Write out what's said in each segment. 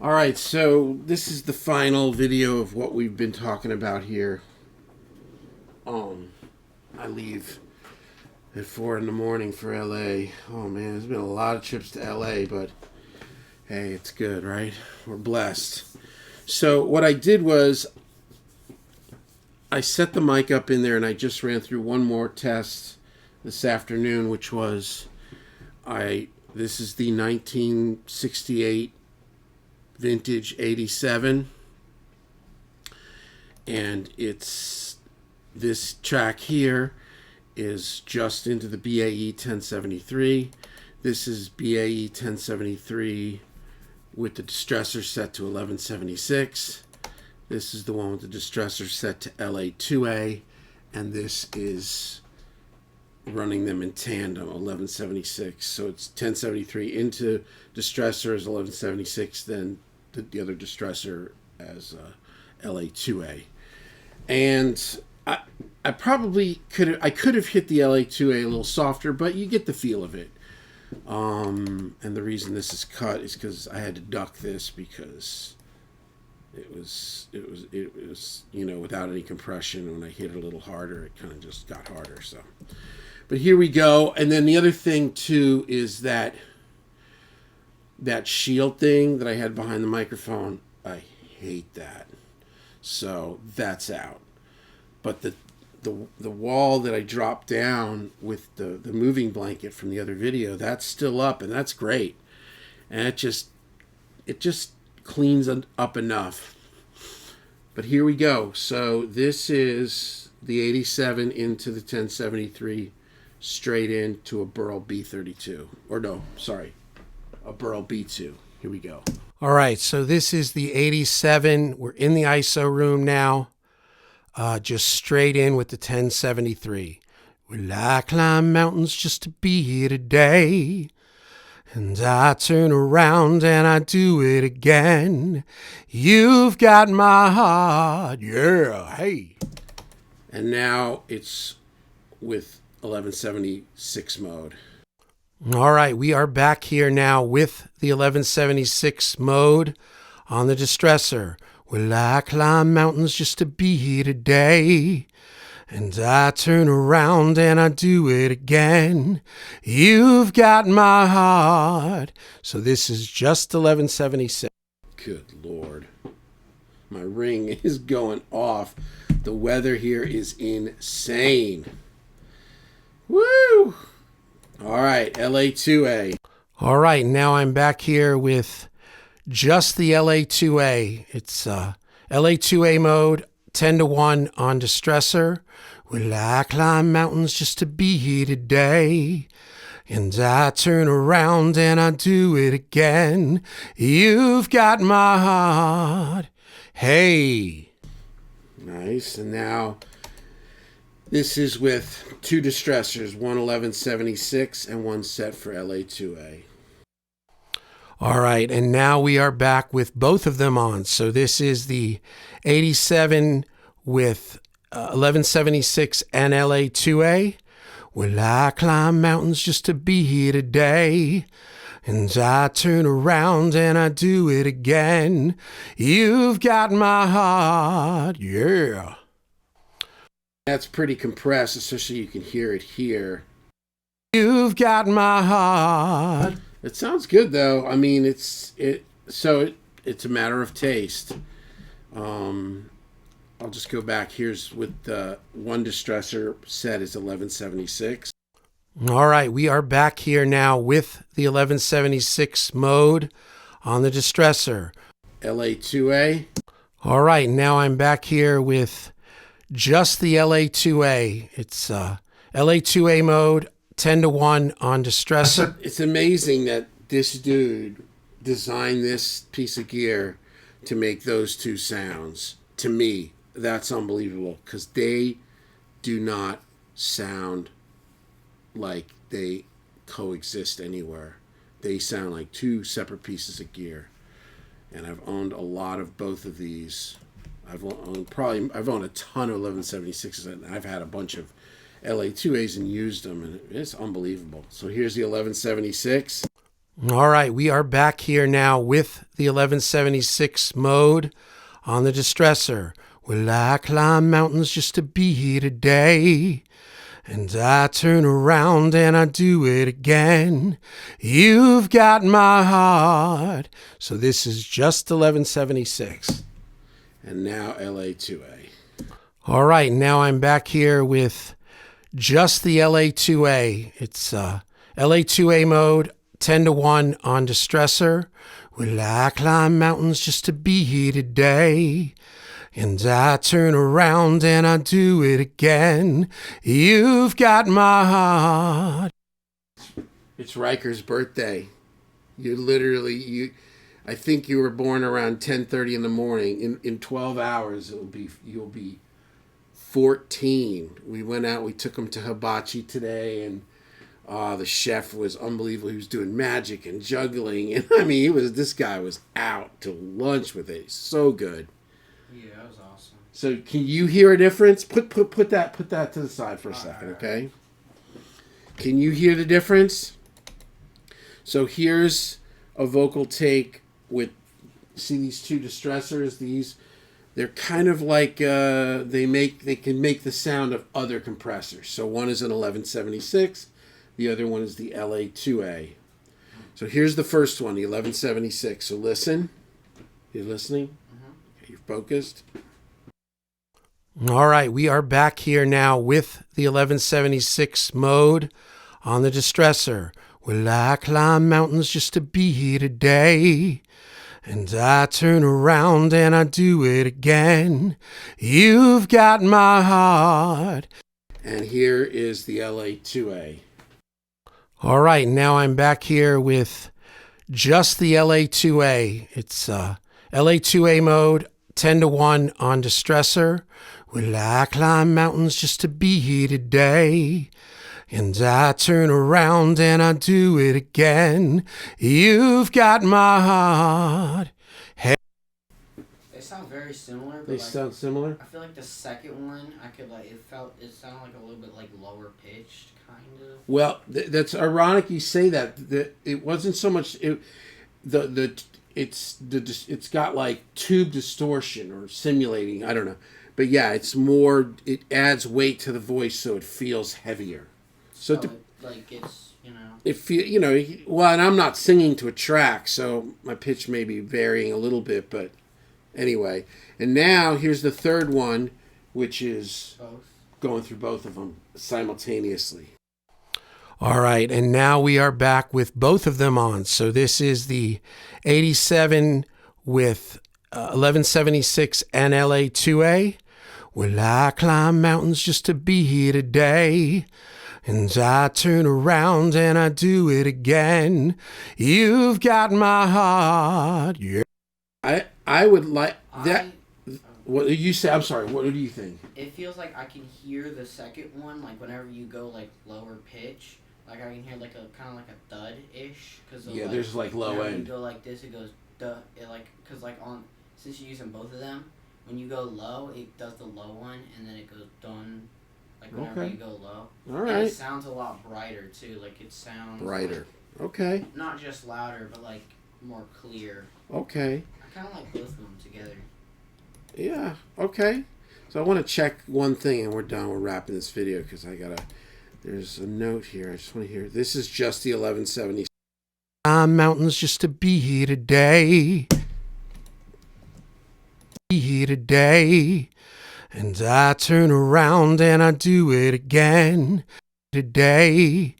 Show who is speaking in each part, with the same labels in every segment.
Speaker 1: All right, so this is the final video of what we've been talking about here. I leave at 4 in the morning for LA. Oh man, there's been a lot of trips to LA, but hey, it's good, right? We're blessed. So what I did was I set the mic up in there and I just ran through one more test this afternoon, which was this is the 1968 vintage 87, and this track here is just into the BAE 1073. This is BAE 1073 with the distressor set to 1176. This is the one with the distressor set to LA2A, and this is running them in tandem, 1176. So it's 1073 into distressor as 1176, then the other distressor as LA2A. And I probably could have hit the LA2A a little softer, but you get the feel of it. And the reason this is cut is because I had to duck this because it was without any compression. When I hit it a little harder, it kind of just got harder. So, but here we go. And then the other thing too is that shield thing that I had behind the microphone. I hate that. So that's out. But the wall that I dropped down with the moving blanket from the other video, that's still up, and that's great. And it just cleans up enough. But here we go. So this is the 87 into the 1073 straight into a Burl B32. Or no, sorry, a Burl B2. Here we go. All right, so this is the 87. We're in the ISO room now. Just straight in with the 1073. Well, I climb mountains just to be here today. And I turn around and I do it again. You've got my heart, yeah, hey. And now it's with 1176 mode. All right, we are back here now with the 1176 mode on the distressor. Well, I climb mountains just to be here today. And I turn around and I do it again. You've got my heart. So this is just 1176. Good Lord. My ring is going off. The weather here is insane. Woo! All right, LA2A. All right, now I'm back here with just the LA2A. It's LA2A mode, 10-1 on distressor. Well, I climb mountains just to be here today. And I turn around and I do it again. You've got my heart. Hey. Nice. And now this is with two distressors, one 1176 and one set for LA2A. All right, and now we are back with both of them on. So this is the 87 with 1176 and LA2A. Well, I climb mountains just to be here today. And I turn around and I do it again. You've got my heart, yeah. That's pretty compressed, especially you can hear it here. You've got my heart. It sounds good though. I mean, it's a matter of taste. I'll just go back. Here's with the one distressor set is 1176. All right, we are back here now with the 1176 mode on the distressor. LA2A. All right, now I'm back here with just the LA2A. It's LA2A mode, 10-1 on distressor. It's amazing that this dude designed this piece of gear to make those two sounds. To me, that's unbelievable because they do not sound like they coexist anywhere. They sound like two separate pieces of gear. And I've owned a lot of both of these. I've owned a ton of 1176s, and I've had a bunch of LA2As and used them, and it's unbelievable. So here's the 1176.
Speaker 2: All right, we are back here now with the 1176 mode on the distressor. Well, I climb mountains just to be here today, and I turn around and I do it again. You've got my heart. So this is just 1176.
Speaker 1: And now LA2A.
Speaker 2: All right, now I'm back here with just the LA2A. It's LA2A mode, 10 to 1 on distressor. Well, I climb mountains just to be here today, and I turn around and I do it again. You've got my heart.
Speaker 1: It's Riker's birthday. I think you were born around 10:30 in the morning. In 12 hours, you'll be 14. We went out, we took him to hibachi today, and the chef was unbelievable. He was doing magic and juggling, and I mean, this guy was out to lunch with it. So good.
Speaker 3: Yeah, that was awesome.
Speaker 1: So, can you hear a difference? Put that to the side for a second, okay? Can you hear the difference? So here's a vocal take with, see these two distressors. They're kind of like they can make the sound of other compressors. So one is an 1176, the other one is the LA2A. So here's the first one, the 1176. So listen. You're listening? Mm-hmm. Okay, you're focused.
Speaker 2: All right, we are back here now with the 1176 mode on the distressor. Well, I climb mountains just to be here today, and I turn around and I do it again. You've got my heart.
Speaker 1: And here is the LA2A.
Speaker 2: All right, now I'm back here with just the LA2A. It's LA2A mode, 10 to 1 on distressor. Well, I climb mountains just to be here today, and I turn around and I do it again. You've got my heart. Hey.
Speaker 3: They sound very similar. But
Speaker 1: They sound similar?
Speaker 3: I feel like the second one, it sounded like a little bit like lower pitched, kind of.
Speaker 1: Well, that's ironic you say that. It wasn't so much it's got like tube distortion or simulating. I don't know, but yeah, it's more. It adds weight to the voice, so it feels heavier. So
Speaker 3: It's
Speaker 1: it feel well, and I'm not singing to a track, so my pitch may be varying a little bit, but anyway. And now here's the third one, which is
Speaker 3: both.
Speaker 1: Going through both of them simultaneously.
Speaker 2: All right, and now we are back with both of them on. So this is the 87 with 1176 and LA2A. Well, I climb mountains just to be here today, and I turn around and I do it again. You've got my heart. Yeah.
Speaker 1: I would like that. What did you say? I'm sorry. What do you think?
Speaker 3: It feels like I can hear the second one, like whenever you go like lower pitch, like I can hear like a kind of like a thud ish.
Speaker 1: There's like low end.
Speaker 3: When you go like this, it goes duh. Because since you're using both of them, when you go low, it does the low one, and then it goes done. Like whenever you go low.
Speaker 1: All right.
Speaker 3: And it sounds a lot brighter too. Like it sounds
Speaker 1: brighter.
Speaker 3: Like,
Speaker 1: okay.
Speaker 3: Not just louder, but like more clear.
Speaker 1: Okay.
Speaker 3: I kind of like both of them together.
Speaker 1: Yeah. Okay. So I want to check one thing, and we're done. We're wrapping this video because there's a note here. I just want to hear. This is just the 1170.
Speaker 2: Mountains just to be here today. Be here today. And I turn around and I do it again. Today.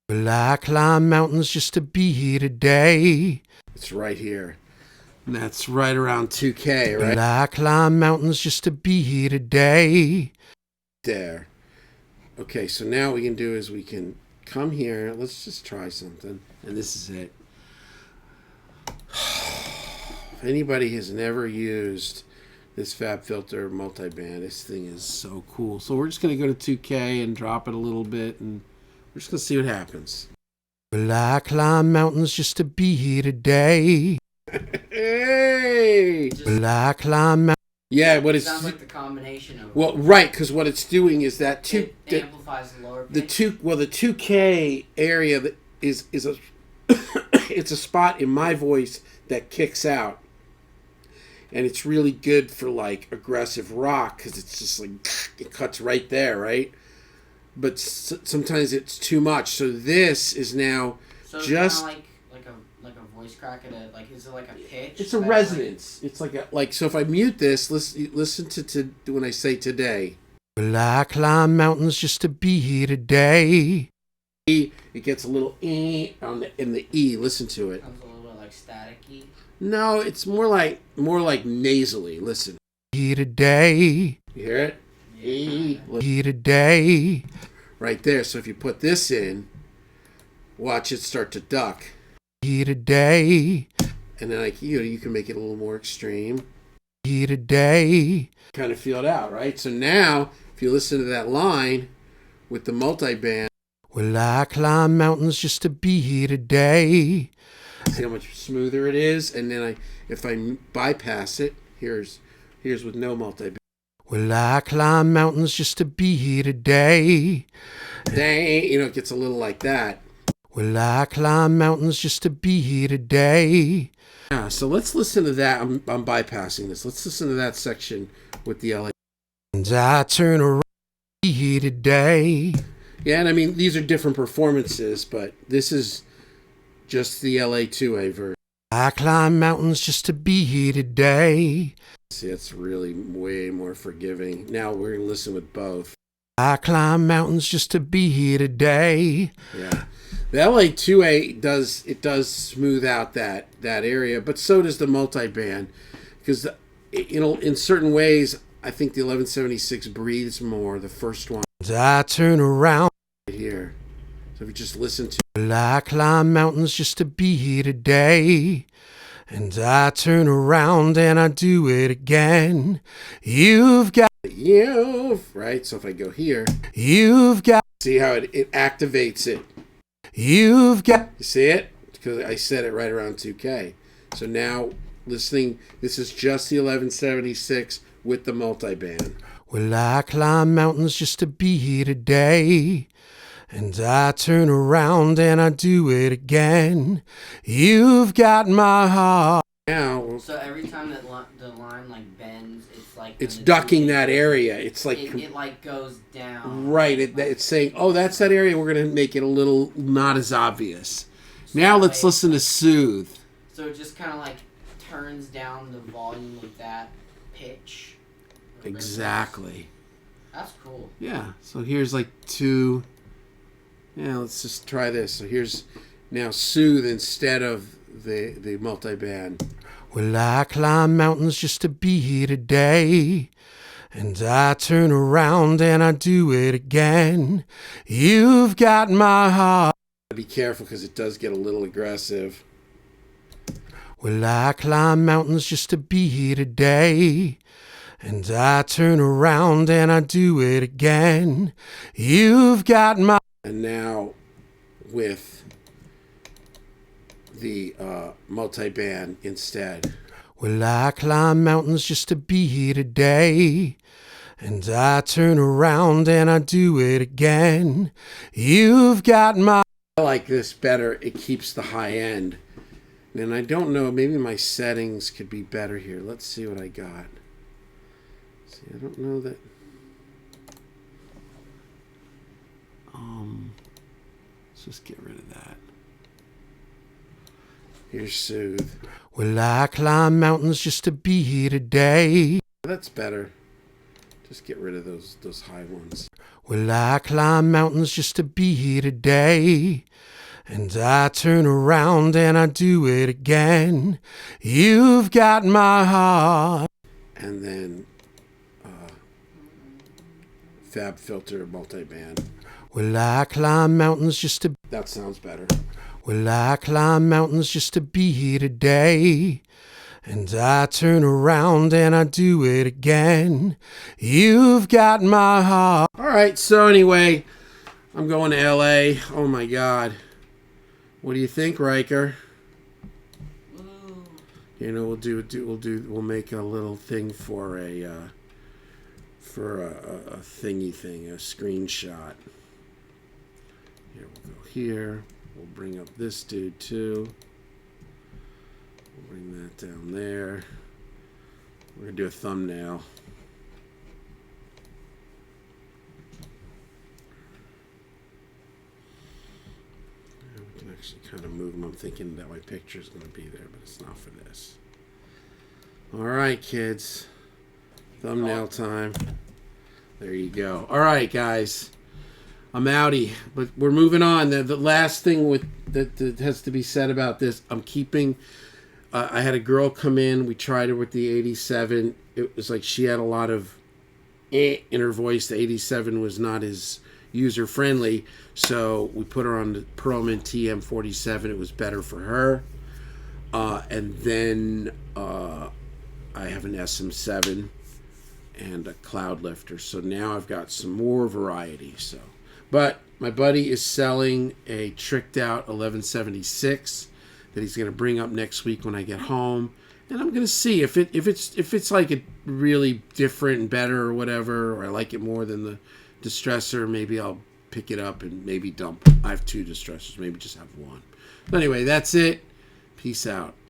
Speaker 2: Well, I climb mountains just to be here today.
Speaker 1: It's right here. And that's right around 2K, right?
Speaker 2: Well, I climb mountains just to be here today.
Speaker 1: There. Okay, so now what we can do is we can come here. Let's just try something. And this is it. If anybody has never used this FabFilter multi-band, this thing is so cool. So we're just going to go to 2K and drop it a little bit, and we're just going to see what happens.
Speaker 2: Well, I climb mountains just to be here today.
Speaker 1: Hey!
Speaker 2: Well, I climb mountains.
Speaker 1: Yeah, what it's
Speaker 3: sounds like the combination of.
Speaker 1: Well, right, because what it's doing is
Speaker 3: it amplifies the lower pitch.
Speaker 1: the 2K area that is a it's a spot in my voice that kicks out. And it's really good for like aggressive rock because it's just like it cuts right there, right? But sometimes it's too much. So this is now
Speaker 3: so it's
Speaker 1: just
Speaker 3: like a voice crack at a like is it like a pitch?
Speaker 1: it's a resonance. It's like so if I mute this, listen to when I say today.
Speaker 2: Well, I climb mountains just to be here today.
Speaker 1: It gets a little in the E. Listen to it.
Speaker 3: Sounds a little bit like staticky.
Speaker 1: No, it's more like nasally. Listen.
Speaker 2: Here today.
Speaker 1: You hear it? E.
Speaker 2: Here today.
Speaker 1: Right there. So if you put this in, watch it start to duck.
Speaker 2: Here today.
Speaker 1: And then you can make it a little more extreme.
Speaker 2: Here today.
Speaker 1: Kind of feel it out, right? So now, if you listen to that line with the multi-band.
Speaker 2: Well, I climb mountains just to be here today.
Speaker 1: See how much smoother it is? And then if I bypass it, here's with no multi-band.
Speaker 2: Well, I climb mountains just to be here today.
Speaker 1: Dang, it gets a little like that.
Speaker 2: Well, I climb mountains just to be here today.
Speaker 1: Yeah, so let's listen to that. I'm bypassing this. Let's listen to that section with the LA.
Speaker 2: And I turn around to be here today.
Speaker 1: Yeah, and I mean, these are different performances, but this is just the LA2A version.
Speaker 2: I climb mountains just to be here today.
Speaker 1: See, it's really way more forgiving. Now we're going to listen with both.
Speaker 2: I climb mountains just to be here today.
Speaker 1: Yeah. The LA2A does smooth out that area, but so does the multi-band. Because, in certain ways, I think the 1176 breathes more, the first one.
Speaker 2: I turn around
Speaker 1: Right here. So if you just listen to.
Speaker 2: Well, I climb mountains just to be here today. And I turn around and I do it again. You've got.
Speaker 1: Right? So if I go here.
Speaker 2: You've got.
Speaker 1: See how it activates it.
Speaker 2: You've got.
Speaker 1: You see it? Because I said it right around 2K. So now, listening, this is just the 1176 with the multi-band.
Speaker 2: Well, I climb mountains just to be here today. And I turn around and I do it again. You've got my heart.
Speaker 1: Now,
Speaker 3: So every time that the line like bends, it's like
Speaker 1: it's ducking that area. It's like
Speaker 3: it like goes down.
Speaker 1: right. It's saying, "Oh, that's that area." We're gonna make it a little not as obvious.
Speaker 3: So
Speaker 1: Now let's listen to "Soothe."
Speaker 3: So it just kind of like turns down the volume of that pitch.
Speaker 1: Exactly.
Speaker 3: That's cool.
Speaker 1: Yeah. So here's like 2. Yeah. Let's just try this. So here's now "Soothe" instead of the multi-band.
Speaker 2: Well, I climb mountains just to be here today. And I turn around and I do it again. You've got my heart.
Speaker 1: Be careful because it does get a little aggressive.
Speaker 2: Well, I climb mountains just to be here today. And I turn around and I do it again. You've got my.
Speaker 1: And now with the multi-band instead.
Speaker 2: Well, I climb mountains just to be here today. And I turn around and I do it again. You've got my.
Speaker 1: I like this better. It keeps the high end. And I don't know, maybe my settings could be better here. Let's see what I got. See, I don't know that. Let's just get rid of that. Here's "Soothe."
Speaker 2: Well, I climb mountains just to be here today.
Speaker 1: That's better. Just get rid of those high ones.
Speaker 2: Well, I climb mountains just to be here today. And I turn around and I do it again. You've got my heart.
Speaker 1: And then Fab Filter multi-band.
Speaker 2: Well, I climb mountains just to.
Speaker 1: That sounds better.
Speaker 2: Well, I climb mountains just to be here today. And I turn around and I do it again. You've got my heart.
Speaker 1: All right, so anyway, I'm going to LA. Oh my God. What do you think, Riker?
Speaker 3: Ooh.
Speaker 1: We'll make a little thing for a thingy thing, a screenshot. Here, we'll go here. We'll bring up this dude too. We'll bring that down there. We're going to do a thumbnail. We can actually kind of move them. I'm thinking that my picture is going to be there, but it's not for this. All right, kids. Thumbnail time. There you go. All right, guys. I'm outie, but we're moving on. The last thing that has to be said about this, I'm keeping... I had a girl come in. We tried her with the 87. It was like she had a lot of in her voice. The 87 was not as user-friendly, so we put her on the Perlman TM47. It was better for her. And then I have an SM7 and a cloud lifter. So now I've got some more variety. But my buddy is selling a tricked out 1176 that he's going to bring up next week when I get home, and I'm going to see if it's like a really different and better or whatever, or I like it more than the Distressor. Maybe I'll pick it up and maybe dump. I have 2 Distressors, maybe just have one. But anyway, that's it. Peace out.